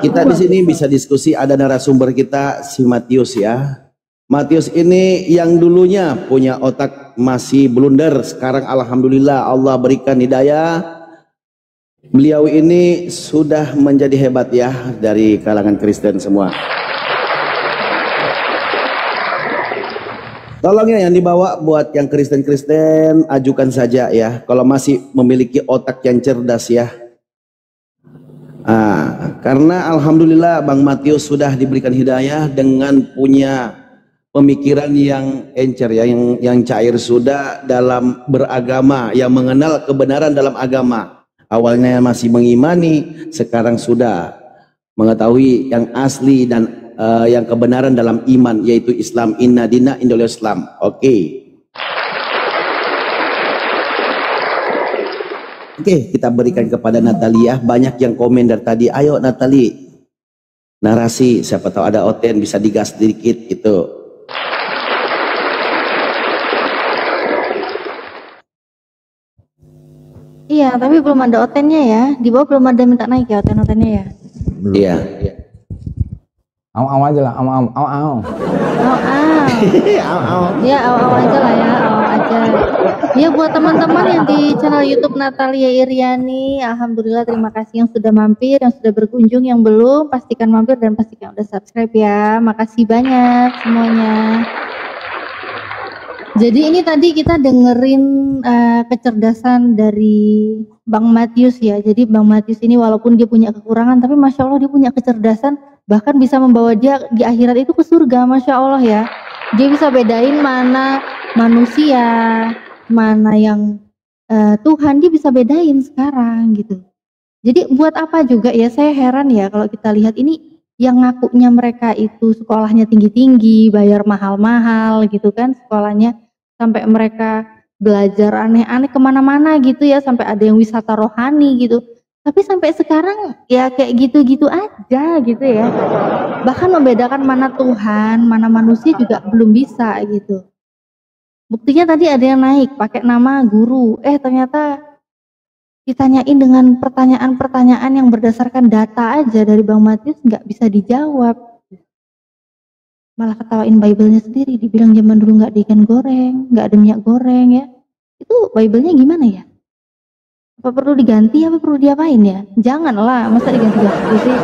Kita di sini bisa diskusi, ada narasumber kita si Matius ya. Matius ini yang dulunya punya otak masih blunder, sekarang alhamdulillah Allah berikan hidayah. Beliau ini sudah menjadi hebat ya dari kalangan Kristen semua. Tolong ya yang dibawa buat yang Kristen-Kristen ajukan saja ya, kalau masih memiliki otak yang cerdas ya. Karena alhamdulillah Bang Matius sudah diberikan hidayah dengan punya pemikiran yang encer ya, yang cair, sudah dalam beragama, yang mengenal kebenaran dalam agama. Awalnya masih mengimani, sekarang sudah mengetahui yang asli dan yang kebenaran dalam iman, yaitu Islam. Inna dina indal Islam. Oke, kita berikan kepada Natalia. Banyak yang komen dari tadi. Ayo Natali, narasi, siapa tahu ada Oten bisa digas sedikit gitu. Iya, tapi belum ada otennya ya. Di bawah belum ada minta naik ya oten-otennya ya. Iya. Au aja lah, au. Au. Ya, au aja lah ya, au aja. Ya buat teman-teman yang di channel YouTube Natalia Iriani, alhamdulillah terima kasih yang sudah mampir, yang sudah berkunjung, yang belum pastikan mampir dan pastikan udah subscribe ya. Makasih banyak semuanya. Jadi ini tadi kita dengerin kecerdasan dari Bang Matius ya. Jadi Bang Matius ini walaupun dia punya kekurangan, tapi Masya Allah dia punya kecerdasan, bahkan bisa membawa dia di akhirat itu ke surga, Masya Allah ya. Dia bisa bedain mana manusia, mana yang Tuhan, dia bisa bedain sekarang gitu. Jadi buat apa juga ya, saya heran ya kalau kita lihat ini yang ngakunya mereka itu sekolahnya tinggi-tinggi, bayar mahal-mahal gitu kan sekolahnya, sampai mereka belajar aneh-aneh kemana-mana gitu ya, sampai ada yang wisata rohani gitu. Tapi sampai sekarang ya kayak gitu-gitu aja gitu ya. Bahkan membedakan mana Tuhan, mana manusia juga belum bisa gitu. Buktinya tadi ada yang naik pakai nama guru, ternyata ditanyain dengan pertanyaan-pertanyaan yang berdasarkan data aja dari Bang Matius nggak bisa dijawab. Malah ketawain Bible-nya sendiri, dibilang zaman dulu nggak ada ikan goreng, nggak ada minyak goreng ya. Itu Bible-nya gimana ya? Apa perlu diganti, apa perlu diapain ya? Janganlah, masa diganti-ganti sih?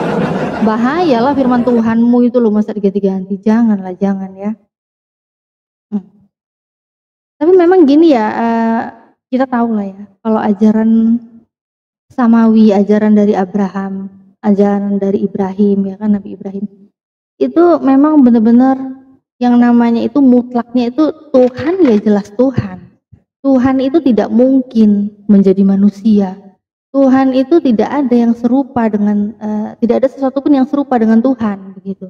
Bahayalah firman Tuhanmu itu loh, masa diganti-ganti. Janganlah, jangan ya. Tapi memang gini ya, kita tahu lah ya, kalau ajaran Samawi, ajaran dari Abraham, ajaran dari Ibrahim ya kan, Nabi Ibrahim, itu memang benar-benar yang namanya itu mutlaknya itu Tuhan, ya jelas Tuhan. Tuhan itu tidak mungkin menjadi manusia. Tuhan itu tidak ada yang serupa dengan, tidak ada sesuatu pun yang serupa dengan Tuhan begitu.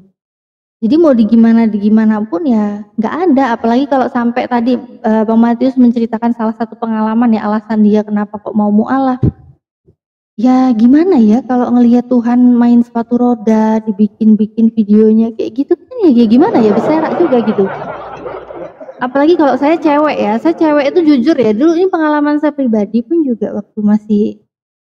Jadi mau digimana pun ya nggak ada. Apalagi kalau sampai tadi Bang Matius menceritakan salah satu pengalaman ya, alasan dia kenapa kok mau mu'alaf. Ya gimana ya kalau ngelihat Tuhan main sepatu roda, dibikin videonya kayak gitu kan ya gimana ya, berserak juga gitu. Apalagi kalau saya cewek ya, saya cewek itu jujur ya, dulu ini pengalaman saya pribadi pun juga waktu masih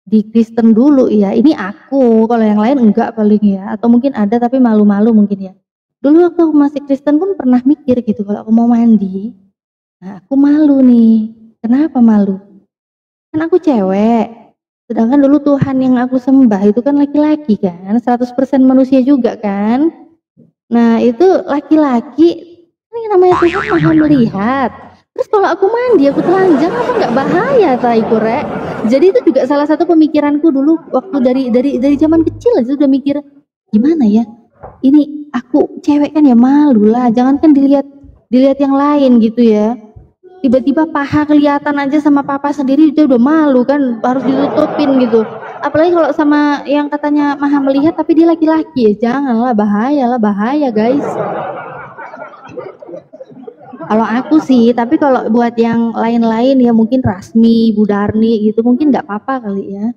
di Kristen dulu ya, ini aku, kalau yang lain enggak paling ya, atau mungkin ada tapi malu-malu mungkin ya. Dulu waktu aku masih Kristen pun pernah mikir gitu, kalau aku mau mandi, nah aku malu nih. Kenapa malu? Kan aku cewek. Sedangkan dulu Tuhan yang aku sembah itu kan laki-laki kan, 100% manusia juga kan. Nah itu laki-laki, ini namanya Tuhan maha melihat. Terus kalau aku mandi, aku telanjang apa nggak bahaya tak iku rek? Jadi itu juga salah satu pemikiranku dulu waktu dari zaman kecil aja udah mikir gimana ya, ini aku cewek kan ya malu lah, jangankan dilihat yang lain gitu ya, tiba-tiba paha kelihatan aja sama papa sendiri itu udah malu kan, harus ditutupin gitu, apalagi kalau sama yang katanya maha melihat tapi dia laki-laki, ya janganlah, bahaya guys. Kalau aku sih, tapi kalau buat yang lain-lain ya mungkin Rasmi, Bu Darni gitu mungkin nggak apa-apa kali ya,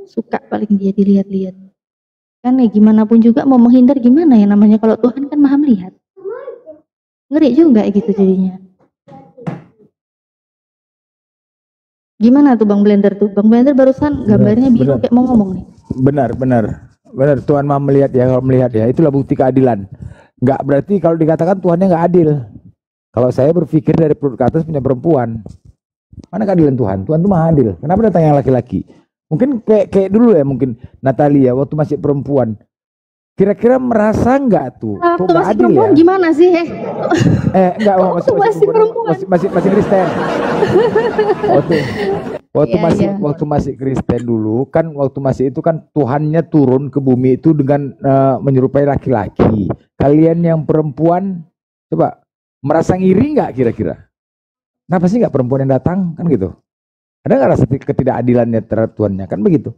suka paling dia dilihat-lihat. Kan ya gimana pun juga mau menghindar gimana ya, namanya kalau Tuhan kan maha melihat. Ngeri juga gitu jadinya. Gimana tuh Bang Blender tuh? Bang Blender barusan gambarnya biru kayak mau ngomong nih. Benar. Tuhan maha melihat ya, kalau melihat ya, itulah bukti keadilan. Nggak berarti kalau dikatakan Tuhannya nggak adil. Kalau saya berpikir dari perut ke atas punya perempuan, mana keadilan Tuhan? Tuhan itu maha adil. Kenapa datang yang laki-laki? Mungkin kayak dulu ya, mungkin Natalia waktu masih perempuan. Kira-kira merasa nggak tuh? Waktu Kok masih adil perempuan ya? gimana sih? Enggak, Masih perempuan. masih Kristen. Iya. Waktu masih Kristen dulu kan, waktu masih itu kan Tuhannya turun ke bumi itu dengan menyerupai laki-laki. Kalian yang perempuan coba merasa ngiri nggak kira-kira? Kenapa sih nggak perempuan yang datang kan gitu? Ada nggak rasa ketidakadilannya terhadap Tuhannya kan begitu?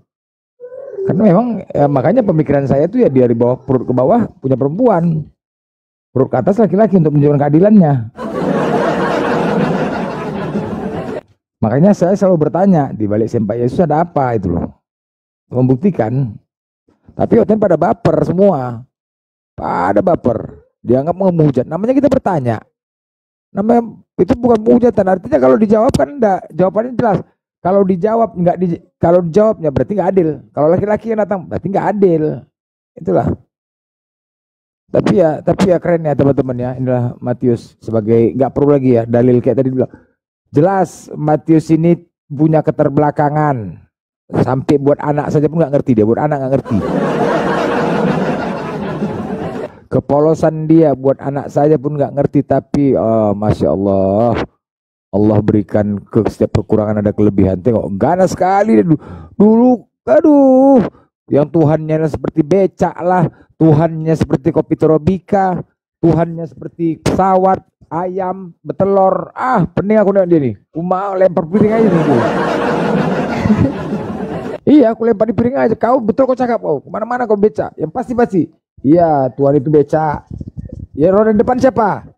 Karena memang makanya pemikiran saya tuh ya dari bawah perut ke bawah punya perempuan, perut ke atas laki-laki untuk menunjukkan keadilannya. Makanya saya selalu bertanya di balik sempak Yesus ada apa itu loh, membuktikan. Tapi waktu pada baper semua, pada baper, dianggap menghujat. Namanya kita bertanya, namanya itu bukan penghujatan. Artinya kalau dijawab kan enggak, jawabannya jelas. Kalau dijawab kalau dijawabnya berarti nggak adil. Kalau laki-laki yang datang berarti nggak adil. Itulah. Tapi ya keren ya teman-teman ya. Inilah Matius sebagai, nggak perlu lagi ya dalil kayak tadi bilang. Jelas Matius ini punya keterbelakangan. Sampai buat anak saja pun nggak ngerti dia. Buat anak nggak ngerti. Kepolosan dia buat anak saja pun nggak ngerti. Tapi Masya Allah. Allah berikan ke setiap kekurangan ada kelebihan. Tengok, ganas sekali dulu. Aduh, yang Tuhannya seperti becak lah, Tuhannya seperti kopi Torobika, Tuhannya seperti pesawat, ayam, betelor. Pening aku nengok dia nih. Mau lempar piring aja nih. Iya, aku lempar di piring aja. Kau betul, kau cakap kau. Kemana-mana kau becak. Yang pasti. Iya, Tuhan itu becak. Ya, roda depan siapa?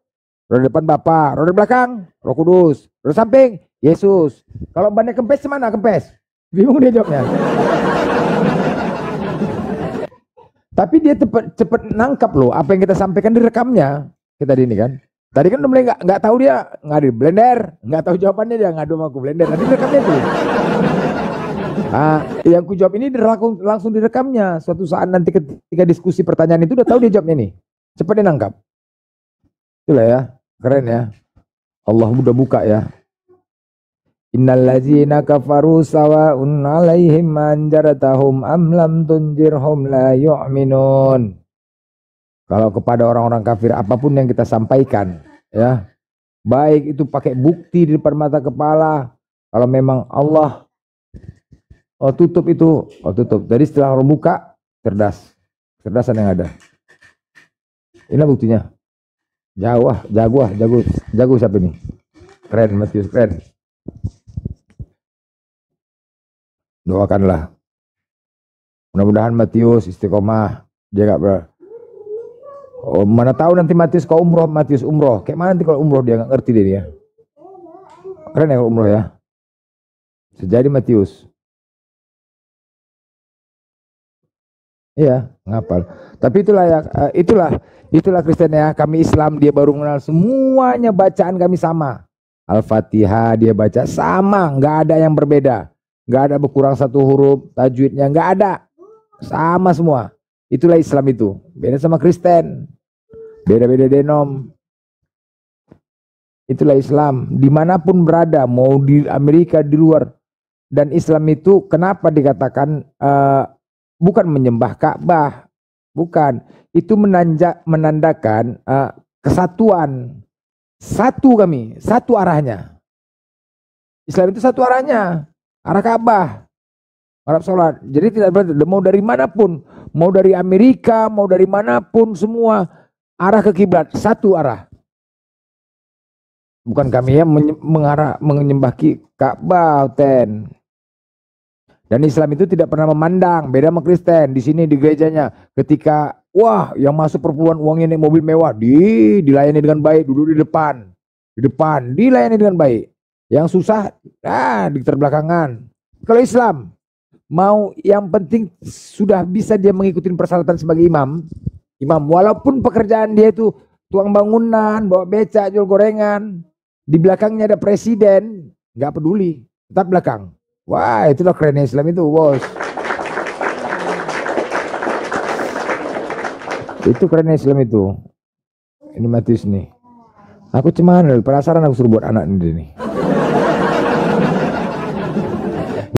Roda depan Bapa, roda belakang Roh Kudus, roda samping Yesus. Kalau bannya kempes mana kempes? Bingung dia jawabnya. Tapi dia cepet nangkap loh apa yang kita sampaikan di rekamnya. Kita ini kan. Tadi kan udah mulai nggak tahu dia ngadu Blender, nggak tahu jawabannya dia ngadu sama aku Blender. Nanti rekamnya tuh. Yang ku jawab ini langsung direkamnya. Suatu saat nanti ketika diskusi pertanyaan itu udah tahu dia jawabnya nih. Cepat dia nangkap. Itulah ya, keren ya. Allah udah buka ya. Innallazina kafaru sawa'un 'alaihim anjaratahum am lam tunjirhum la yu'minun. Kalau kepada orang-orang kafir apapun yang kita sampaikan ya, baik itu pakai bukti di depan mata kepala, kalau memang Allah tutup itu, tutup. Jadi setelah orang buka, cerdasan yang ada. Inilah buktinya. Jago siapa ini? Keren, Matius keren. Doakanlah. Mudah-mudahan Matius istiqomah. Dia gak mana tahu nanti Matius umroh. Kayak mana nanti kalau umroh dia nggak ngerti dia. Keren ya kalau umroh ya. Sejadi Matius. Iya, ngapal. Tapi itulah Kristen ya. Kami Islam, dia baru mengenal semuanya, bacaan kami sama. Al-Fatihah dia baca sama, nggak ada yang berbeda, nggak ada berkurang satu huruf, tajwidnya nggak ada, sama semua. Itulah Islam itu. Beda sama Kristen, beda-beda denom. Itulah Islam. Dimanapun berada, mau di Amerika, di luar. Dan Islam itu kenapa dikatakan bukan menyembah Ka'bah, bukan. Itu menandakan kesatuan. Satu kami, satu arahnya. Islam itu satu arahnya. arah Ka'bah, Arab sholat. Jadi tidak berarti mau dari manapun, mau dari Amerika, mau dari manapun, semua arah ke kiblat, satu arah. Bukan kami yang menyembah Ka'bah, Ten. Dan Islam itu tidak pernah memandang, beda sama Kristen. Di sini di gerejanya, ketika wah yang masuk perpuluhan uangnya naik mobil mewah, dilayani dengan baik, duduk di depan, dilayani dengan baik. Yang susah, di terbelakangan. Kalau Islam mau yang penting sudah bisa dia mengikuti persyaratan sebagai imam, walaupun pekerjaan dia itu tuang bangunan, bawa becak, jual gorengan, di belakangnya ada presiden, nggak peduli, tetap belakang. Wah, itulah kerennya Islam itu, bos. Itu kerennya Islam itu. Ini Matius nih. Aku cuman penasaran, aku suruh buat anak ini nih.